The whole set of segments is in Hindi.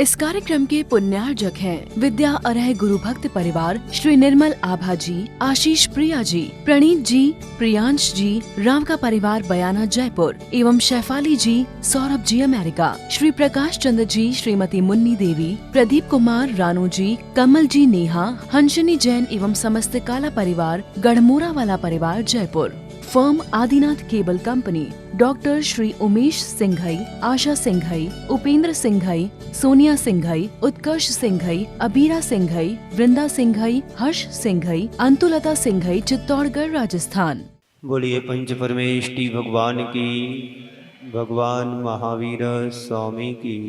इस कार्यक्रम के पुण्यार्जक हैं विद्या अरह गुरु भक्त परिवार श्री निर्मल आभा जी, आशीष प्रिया जी, प्रणीत जी, प्रियांश जी, राम का परिवार बयाना जयपुर एवं शैफाली जी, सौरभ जी अमेरिका, श्री प्रकाश चंद्र जी, श्रीमती मुन्नी देवी, प्रदीप कुमार रानू जी, कमल जी नेहा, हंसनी जैन एवं समस्त काला परिवार गढ़मोरा वाला परिवार Jaipur. Firm Adinath cable company, doctor Shri Umesh Singhai, Asha Singhai, Upendra Singhai, Sonia Singhai, Utkarsh Singhai, Abira Singhai, Vrinda Singhai, Harsh Singhai, Antulata Singhai, Chittorgarh Rajasthan. बोलिए पंच परमेष्टि भगवान की, भगवान महावीर स्वामी की,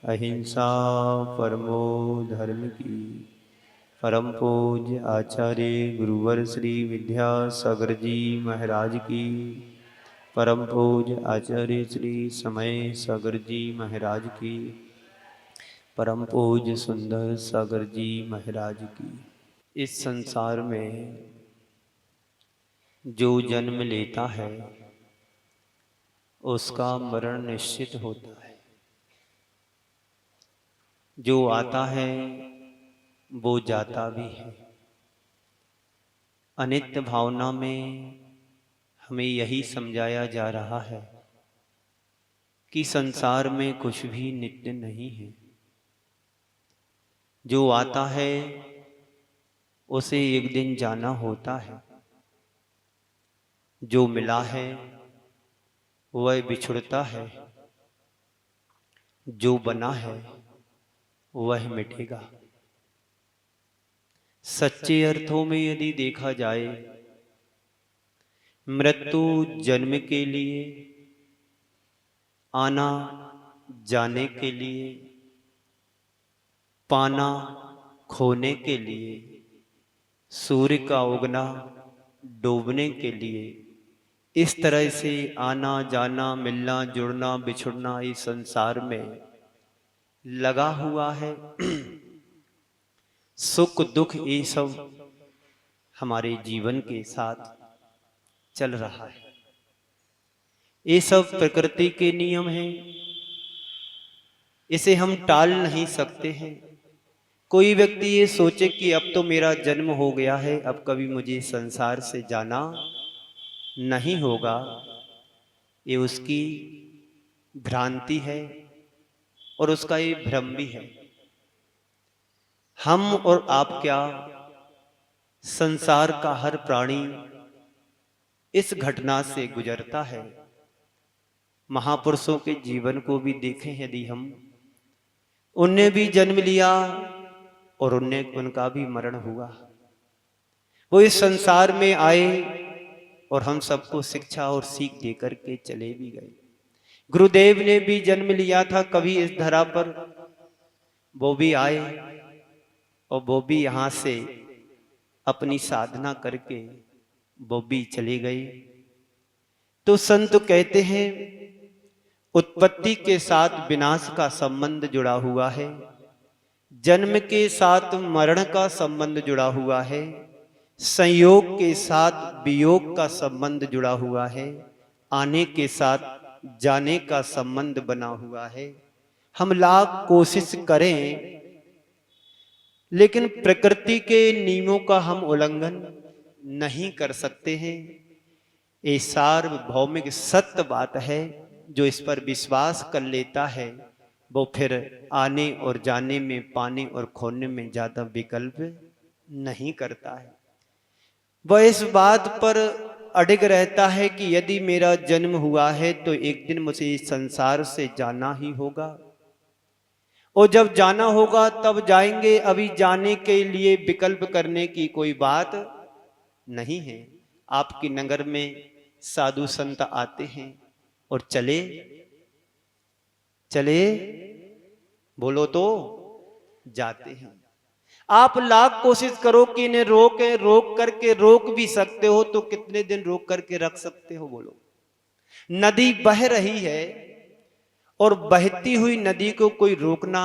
अहिंसा परमो धर्म की। परम पूज्य आचार्य गुरुवर श्री विद्यासागर जी महाराज की, परम पूज्य आचार्य श्री समय सागर जी महाराज की, परम पूज्य सुंदर सागर जी महाराज की। इस संसार में जो जन्म लेता है उसका मरण निश्चित होता है। जो आता है वो जाता भी है। अनित्य भावना में हमें यही समझाया जा रहा है कि संसार में कुछ भी नित्य नहीं है। जो आता है उसे एक दिन जाना होता है। जो मिला है वह बिछुड़ता है। जो बना है वह मिटेगा। सच्चे अर्थों में यदि देखा जाए, मृत्यु जन्म के लिए, आना जाने के लिए, पाना खोने के लिए, सूर्य का उगना डूबने के लिए, इस तरह से आना जाना, मिलना जुड़ना बिछुड़ना इस संसार में लगा हुआ है। सुख दुख ये सब हमारे जीवन के साथ चल रहा है। ये सब प्रकृति के नियम हैं। इसे हम टाल नहीं सकते हैं। कोई व्यक्ति ये सोचे कि अब तो मेरा जन्म हो गया है, अब कभी मुझे संसार से जाना नहीं होगा, ये उसकी भ्रांति है और उसका ये भ्रम भी है। हम और आप क्या, संसार का हर प्राणी इस घटना से गुजरता है। महापुरुषों के जीवन को भी देखें यदि हम, उनने भी जन्म लिया और उनका भी मरण हुआ। वो इस संसार में आए और हम सबको शिक्षा और सीख देकर के चले भी गए। गुरुदेव ने भी जन्म लिया था कभी इस धरा पर, वो भी आए और वो भी यहां से अपनी साधना करके वो भी चले गए। तो संत कहते हैं उत्पत्ति के साथ विनाश का संबंध जुड़ा हुआ है, जन्म के साथ मरण का संबंध जुड़ा हुआ है, संयोग के साथ वियोग का संबंध जुड़ा हुआ है, आने के साथ जाने का संबंध बना हुआ है। हम लाख कोशिश करें लेकिन प्रकृति के नियमों का हम उल्लंघन नहीं कर सकते हैं। ये सार्वभौमिक सत्य बात है। जो इस पर विश्वास कर लेता है वो फिर आने और जाने में, पाने और खोने में ज्यादा विकल्प नहीं करता है। वह इस बात पर अडिग रहता है कि यदि मेरा जन्म हुआ है तो एक दिन मुझे इस संसार से जाना ही होगा, और जब जाना होगा तब जाएंगे। अभी जाने के लिए विकल्प करने की कोई बात नहीं है। आपकी नगर में साधु संत आते हैं और चले चले बोलो तो जाते हैं। आप लाख कोशिश करो कि इन्हें रोक करके रोक भी सकते हो तो कितने दिन रोक करके रख सकते हो बोलो। नदी बह रही है और बहती हुई नदी को कोई रोकना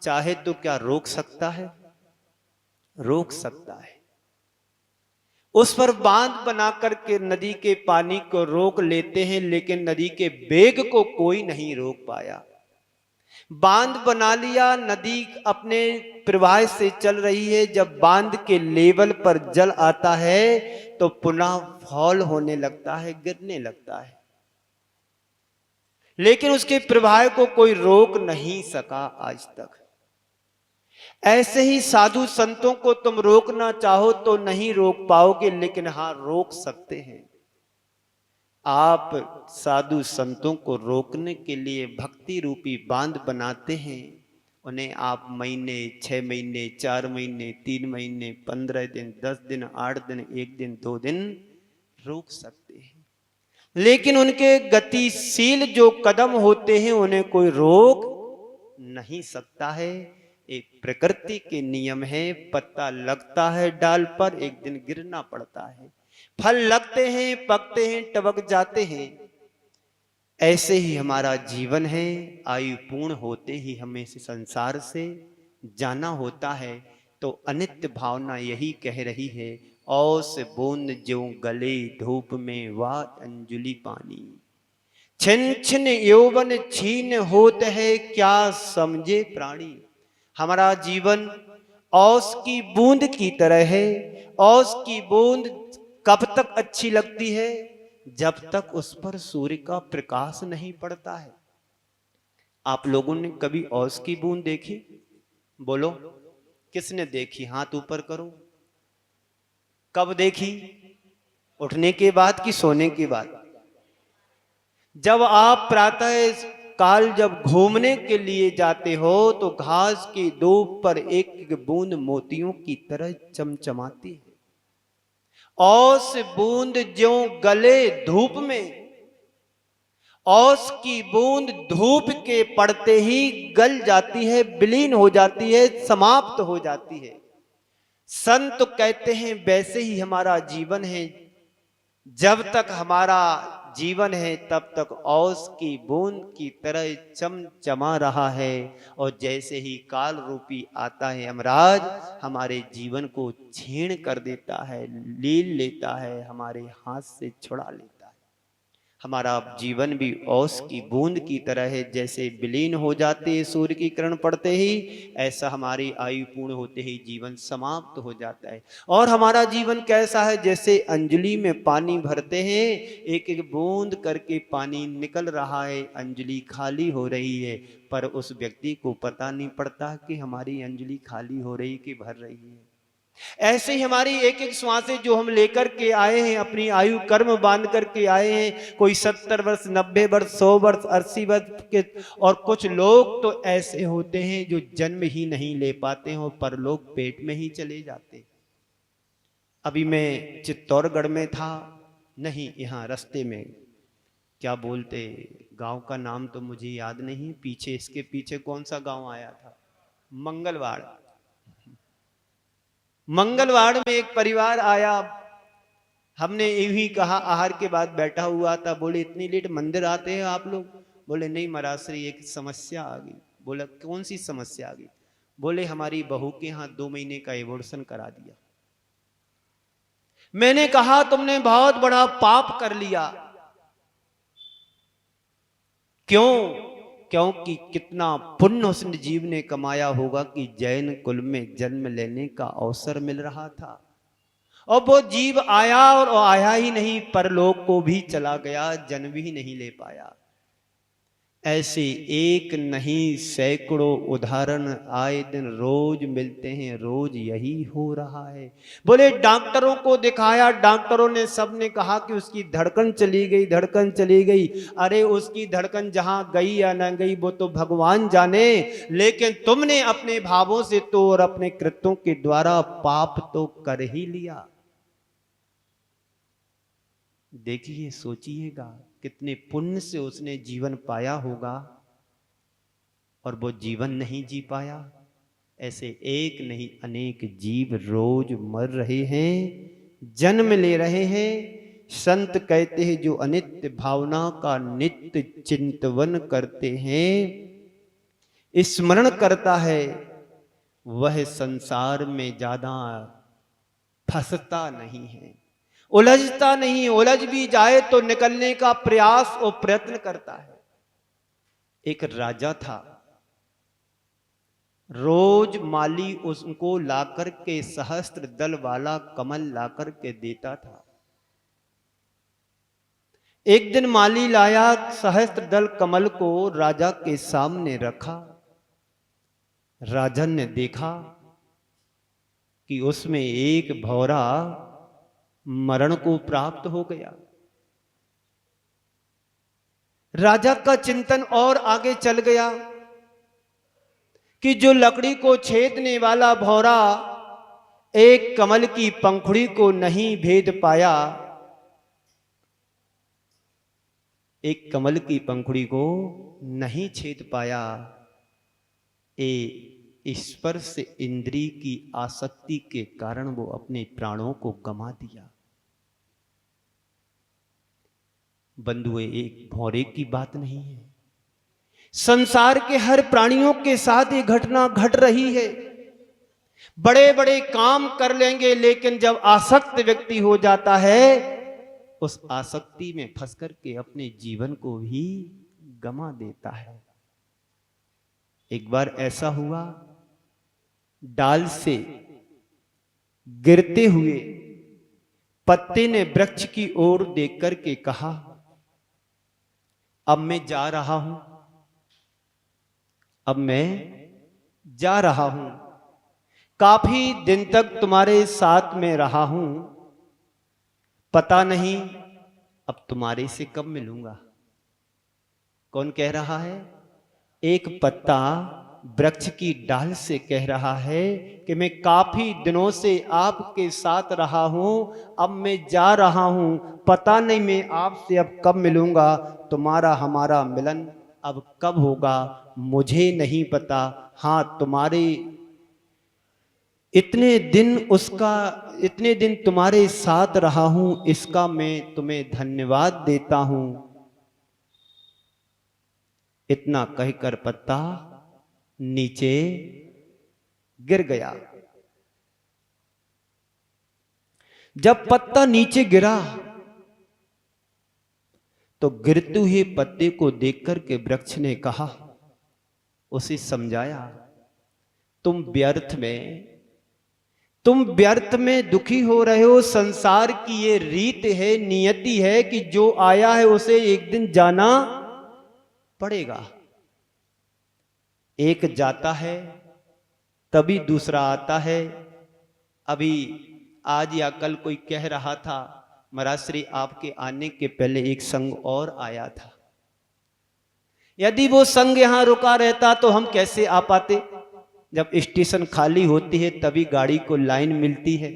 चाहे तो क्या रोक सकता है? रोक सकता है। उस पर बांध बना करके नदी के पानी को रोक लेते हैं, लेकिन नदी के वेग को कोई नहीं रोक पाया। बांध बना लिया, नदी अपने प्रवाह से चल रही है, जब बांध के लेवल पर जल आता है तो पुनः फॉल होने लगता है, गिरने लगता है, लेकिन उसके प्रवाह को कोई रोक नहीं सका आज तक। ऐसे ही साधु संतों को तुम रोकना चाहो तो नहीं रोक पाओगे, लेकिन हां रोक सकते हैं। आप साधु संतों को रोकने के लिए भक्ति रूपी बांध बनाते हैं। उन्हें आप महीने, 6 महीने, 4 महीने, 3 महीने, 15 दिन, 10 दिन, 8 दिन, 1 दिन, 2 दिन रोक सकते हैं, लेकिन उनके गतिशील जो कदम होते हैं उन्हें कोई रोक नहीं सकता है। एक प्रकृति के नियम है, पत्ता लगता है डाल पर, एक दिन गिरना पड़ता है, फल लगते हैं, पकते हैं, टपक जाते हैं। ऐसे ही हमारा जीवन है, आयु पूर्ण होते ही हमें इस संसार से जाना होता है। तो अनित्य भावना यही कह रही है, औस बूंद ज्यों गले धूप में वा अंजुलि पानी, छिन छिन यौवन छीन होत है क्या समझे प्राणी। हमारा जीवन औस की बूंद की तरह है। औस की बूंद कब तक अच्छी लगती है? जब तक उस पर सूर्य का प्रकाश नहीं पड़ता है। आप लोगों ने कभी औस की बूंद देखी? बोलो, किसने देखी? हाथ ऊपर करो। कब देखी? उठने के बाद कि सोने के बाद? जब आप प्रातः काल जब घूमने के लिए जाते हो तो घास की धूप पर एक एक बूंद मोतियों की तरह चमचमाती है। औस बूंद ज्यों गले धूप में, औस की बूंद धूप के पड़ते ही गल जाती है, विलीन हो जाती है, समाप्त हो जाती है। संत कहते हैं वैसे ही हमारा जीवन है। जब तक हमारा जीवन है तब तक औस की बूंद की तरह चमचमा रहा है, और जैसे ही काल रूपी आता है यमराज, हमारे जीवन को छीण कर देता है, लील लेता है, हमारे हाथ से छुड़ा लेता है। हमारा जीवन भी औस की बूंद की तरह है, जैसे विलीन हो जाते हैं सूर्य की किरण पड़ते ही, ऐसा हमारी आयु पूर्ण होते ही जीवन समाप्त हो जाता है। और हमारा जीवन कैसा है? जैसे अंजलि में पानी भरते हैं, एक एक बूंद करके पानी निकल रहा है, अंजलि खाली हो रही है, पर उस व्यक्ति को पता नहीं पड़ता कि हमारी अंजलि खाली हो रही कि भर रही है। ऐसे ही हमारी एक एक श्वासें जो हम लेकर के आए हैं, अपनी आयु कर्म बांध करके आए हैं, कोई 70 वर्ष, 90 वर्ष, 100 वर्ष, 80 वर्ष के, और कुछ लोग तो ऐसे होते हैं जो जन्म ही नहीं ले पाते हैं, पर लोग पेट में ही चले जाते। अभी मैं चित्तौड़गढ़ में था, नहीं यहाँ रास्ते में, क्या बोलते गांव का नाम तो मुझे याद नहीं, पीछे इसके पीछे कौन सा गांव आया था, मंगलवाड़। मंगलवाड़ में एक परिवार आया, हमने यूं कहा, आहार के बाद बैठा हुआ था, बोले इतनी लेट मंदिर आते हैं आप लोग? बोले नहीं महाराज श्री, एक समस्या आ गई। बोला कौन सी समस्या आ गई? बोले हमारी बहू के यहाँ 2 महीने का एबॉर्शन करा दिया। मैंने कहा तुमने बहुत बड़ा पाप कर लिया। क्यों? क्योंकि कितना पुण्य उस जीव ने कमाया होगा कि जैन कुल में जन्म लेने का अवसर मिल रहा था, और वो जीव आया और आया ही नहीं, परलोक को भी चला गया, जन्म भी नहीं ले पाया। ऐसे एक नहीं सैकड़ों उदाहरण आए दिन रोज मिलते हैं, रोज यही हो रहा है। बोले डॉक्टरों को दिखाया, डॉक्टरों ने सबने कहा कि उसकी धड़कन चली गई, धड़कन चली गई। अरे उसकी धड़कन जहां गई या ना गई वो तो भगवान जाने, लेकिन तुमने अपने भावों से तो और अपने कृत्यों के द्वारा पाप तो कर ही लिया। देखिए, सोचिएगा कितने पुण्य से उसने जीवन पाया होगा और वो जीवन नहीं जी पाया। ऐसे एक नहीं अनेक जीव रोज मर रहे हैं, जन्म ले रहे हैं। संत कहते हैं जो अनित्य भावना का नित्य चिंतन करते हैं, स्मरण करता है, वह संसार में ज्यादा फंसता नहीं है, उलझता नहीं। उलझ भी जाए तो निकलने का प्रयास और प्रयत्न करता है। एक राजा था, रोज माली उसको लाकर के सहस्त्र दल वाला कमल लाकर के देता था। एक दिन माली लाया सहस्त्र दल कमल को, राजा के सामने रखा। राजन ने देखा कि उसमें एक भौरा मरण को प्राप्त हो गया। राजा का चिंतन और आगे चल गया कि जो लकड़ी को छेदने वाला भौरा एक कमल की पंखुड़ी को नहीं भेद पाया, एक कमल की पंखुड़ी को नहीं छेद पाया, स्पर्श इंद्री की आसक्ति के कारण वो अपने प्राणों को गंवा दिया। बंधुए, एक भौरे की बात नहीं है, संसार के हर प्राणियों के साथ ये घटना घट रही है। बड़े बड़े काम कर लेंगे, लेकिन जब आसक्त व्यक्ति हो जाता है, उस आसक्ति में फंस करके अपने जीवन को भी गंवा देता है। एक बार ऐसा हुआ, डाल से गिरते हुए पत्ते ने वृक्ष की ओर देख करके कहा, अब मैं जा रहा हूं, अब मैं जा रहा हूं, काफी दिन तक तुम्हारे साथ में रहा हूं, पता नहीं अब तुम्हारे से कब मिलूंगा। कौन कह रहा है? एक पत्ता वृक्ष की डाल से कह रहा है कि मैं काफी दिनों से आपके साथ रहा हूं, अब मैं जा रहा हूं, पता नहीं मैं आपसे अब कब मिलूंगा, तुम्हारा हमारा मिलन अब कब होगा मुझे नहीं पता। हाँ, तुम्हारे इतने दिन तुम्हारे साथ रहा हूं, इसका मैं तुम्हें धन्यवाद देता हूं। इतना कहकर पत्ता नीचे गिर गया। जब पत्ता नीचे गिरा तो गिरते हुए पत्ते को देखकर के वृक्ष ने कहा, उसे समझाया, तुम व्यर्थ में दुखी हो रहे हो। संसार की ये रीत है, नियति है कि जो आया है उसे एक दिन जाना पड़ेगा। एक जाता है तभी दूसरा आता है। अभी आज या कल कोई कह रहा था, महाराज श्री आपके आने के पहले एक संघ और आया था, यदि वो संघ यहां रुका रहता तो हम कैसे आ पाते। जब स्टेशन खाली होती है तभी गाड़ी को लाइन मिलती है।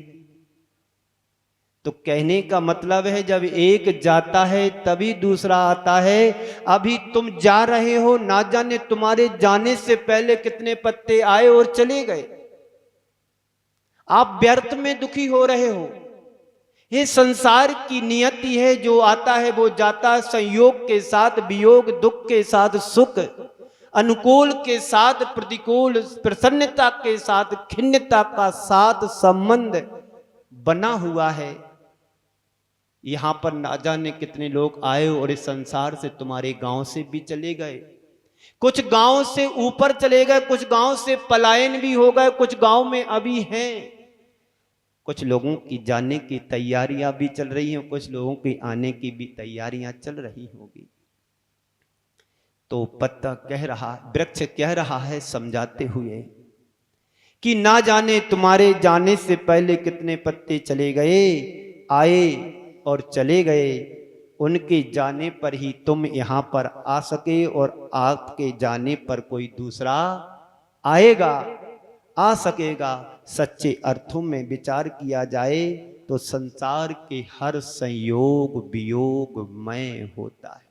तो कहने का मतलब है, जब एक जाता है तभी दूसरा आता है। अभी तुम जा रहे हो, ना जाने तुम्हारे जाने से पहले कितने पत्ते आए और चले गए। आप व्यर्थ में दुखी हो रहे हो। ये संसार की नियति है, जो आता है वो जाता है। संयोग के साथ वियोग, दुख के साथ सुख, अनुकूल के साथ प्रतिकूल, प्रसन्नता के साथ खिन्नता का साथ संबंध बना हुआ है। यहां पर ना जाने कितने लोग आए और इस संसार से तुम्हारे गांव से भी चले गए। कुछ गांव से ऊपर चले गए, कुछ गांव से पलायन भी हो गए, कुछ गांव में अभी हैं। कुछ लोगों की जाने की तैयारियां भी चल रही हैं, कुछ लोगों की आने की भी तैयारियां चल रही होगी। तो पत्ता कह रहा, वृक्ष कह रहा है समझाते हुए कि ना जाने तुम्हारे जाने से पहले कितने पत्ते चले गए, आए और चले गए। उनके जाने पर ही तुम यहां पर आ सके, और आपके जाने पर कोई दूसरा आएगा, आ सकेगा। सच्चे अर्थों में विचार किया जाए तो संसार के हर संयोग वियोगमय होता है।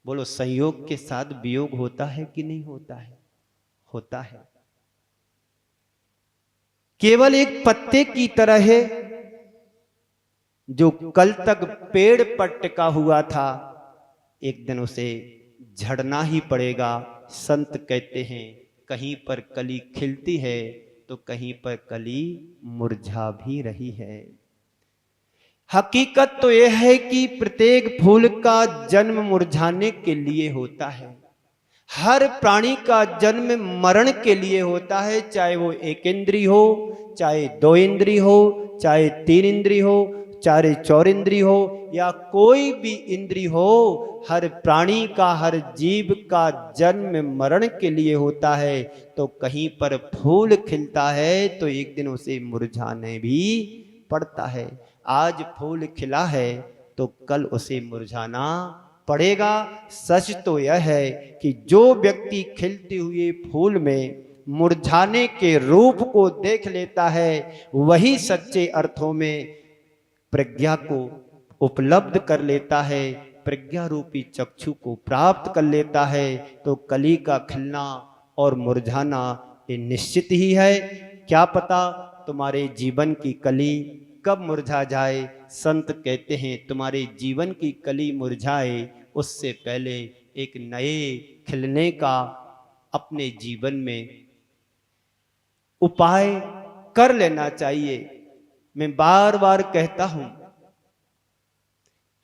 बोलो, संयोग के साथ वियोग होता है कि नहीं होता है? होता है। केवल एक पत्ते की तरह है जो कल तक पेड़ पर टिका हुआ था, एक दिन उसे झड़ना ही पड़ेगा। संत कहते हैं, कहीं पर कली खिलती है तो कहीं पर कली मुरझा भी रही है। हकीकत तो यह है कि प्रत्येक फूल का जन्म मुरझाने के लिए होता है। हर प्राणी का जन्म मरण के लिए होता है, चाहे वो एक इंद्री हो, चाहे दो इंद्री हो, चाहे तीन इंद्री हो, चाहे चौर इंद्री हो, या कोई भी इंद्री हो। हर प्राणी का, हर जीव का जन्म मरण के लिए होता है। तो कहीं पर फूल खिलता है तो एक दिन उसे मुरझाने भी पड़ता है। आज फूल खिला है तो कल उसे मुरझाना पड़ेगा। सच तो यह है कि जो व्यक्ति खिलते हुए फूल में मुरझाने के रूप को देख लेता है, वही सच्चे अर्थों में प्रज्ञा को उपलब्ध कर लेता है, प्रज्ञा रूपी चक्षु को प्राप्त कर लेता है। तो कली का खिलना और मुरझाना ये निश्चित ही है। क्या पता तुम्हारे जीवन की कली कब मुरझा जाए। संत कहते हैं तुम्हारे जीवन की कली मुरझाए उससे पहले एक नए खिलने का अपने जीवन में उपाय कर लेना चाहिए। मैं बार बार कहता हूं,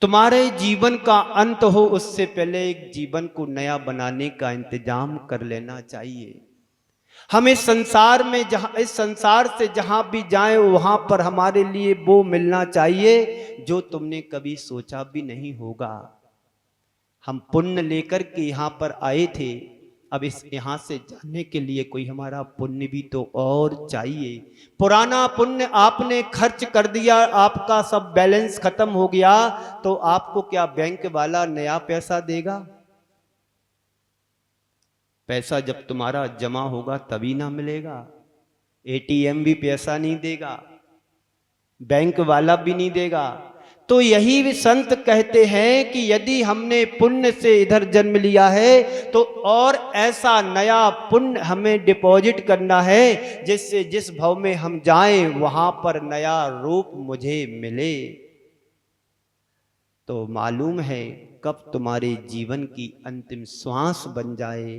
तुम्हारे जीवन का अंत हो उससे पहले एक जीवन को नया बनाने का इंतजाम कर लेना चाहिए। हमें संसार में इस संसार से जहां भी जाएं वहां पर हमारे लिए वो मिलना चाहिए जो तुमने कभी सोचा भी नहीं होगा। हम पुण्य लेकर के यहाँ पर आए थे, अब इस यहाँ से जाने के लिए कोई हमारा पुण्य भी तो और चाहिए। पुराना पुण्य आपने खर्च कर दिया, आपका सब बैलेंस खत्म हो गया, तो आपको क्या बैंक वाला नया पैसा देगा? पैसा जब तुम्हारा जमा होगा तभी ना मिलेगा। एटीएम भी पैसा नहीं देगा, बैंक वाला भी नहीं देगा। तो यही भी संत कहते हैं कि यदि हमने पुण्य से इधर जन्म लिया है तो और ऐसा नया पुण्य हमें डिपॉजिट करना है जिससे जिस भव में हम जाएं वहां पर नया रूप मुझे मिले। तो मालूम है कब तुम्हारे जीवन की अंतिम श्वास बन जाए,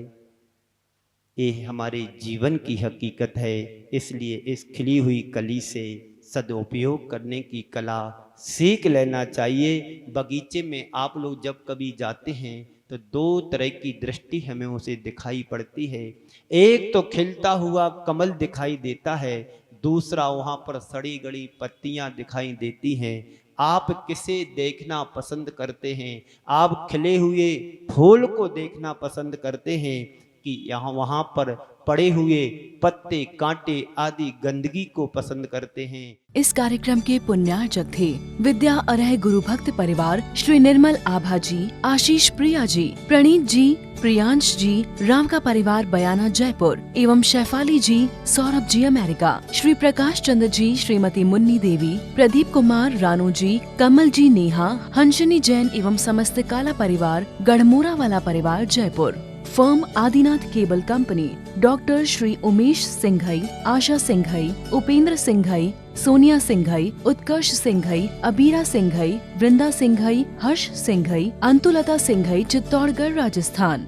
ये हमारे जीवन की हकीकत है। इसलिए इस खिली हुई कली से सदुपयोग करने की कला सीख लेना चाहिए। बगीचे में आप लोग जब कभी जाते हैं तो दो तरह की दृष्टि हमें उसे दिखाई पड़ती है। एक तो खिलता हुआ कमल दिखाई देता है, दूसरा वहाँ पर सड़ी गड़ी पत्तियाँ दिखाई देती हैं। आप किसे देखना पसंद करते हैं? आप खिले हुए फूल को देखना पसंद करते हैं कि यहाँ वहाँ पर पड़े हुए पत्ते कांटे आदि गंदगी को पसंद करते हैं? इस कार्यक्रम के पुण्यार्जक थे विद्या अर्ह गुरु भक्त परिवार श्री निर्मल आभा जी, आशीष प्रिया जी, प्रणीत जी, प्रियांश जी, राम का परिवार बयाना जयपुर एवं शैफाली जी, सौरभ जी अमेरिका, श्री प्रकाश चंद्र जी, श्रीमती मुन्नी देवी, प्रदीप कुमार रानू जी, कमल जी नेहा, हंसनी जैन एवं समस्त काला परिवार गढ़मूरा वाला परिवार Jaipur. Firm Adinath cable company, doctor Shri Umesh Singhai, Asha Singhai, Upendra Singhai, Sonia Singhai, Utkarsh Singhai, Abira Singhai, Vrinda Singhai, Harsh Singhai, Antulata Singhai, Chittorgarh Rajasthan.